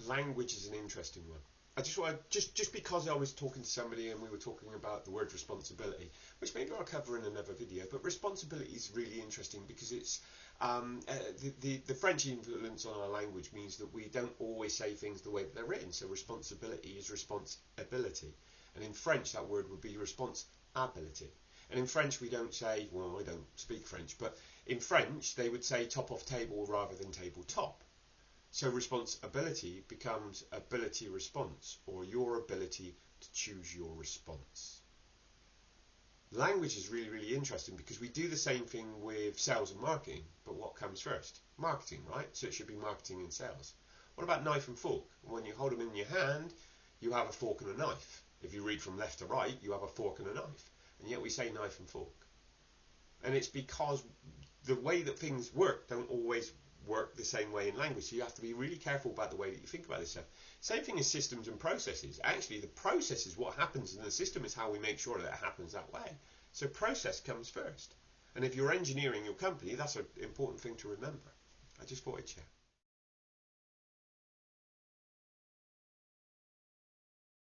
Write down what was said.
language is an interesting one. I just want just because I was talking to somebody and we were talking about the word responsibility, which maybe I'll cover in another video, but responsibility is really interesting because it's the French influence on our language means that we don't always say things the way that they're written. So responsibility is responsibility, and in French that word would be responsability. And in French we don't say, well, I don't speak French, but in French they would say top off table rather than tabletop. So responsibility becomes ability response, or your ability to choose your response. Language is really, really interesting because we do the same thing with sales and marketing, but what comes first? Marketing, right? So it should be marketing and sales. What about knife and fork? When you hold them in your hand, you have a fork and a knife. If you read from left to right, you have a fork and a knife. And yet we say knife and fork. And it's because the way that things work don't always work the same way in language, so you have to be really careful about the way that you think about this stuff. Same thing as systems and processes. Actually, the process is what happens, and the system is how we make sure that it happens that way. So process comes first. And if you're engineering your company, that's an important thing to remember. I just thought I'd share.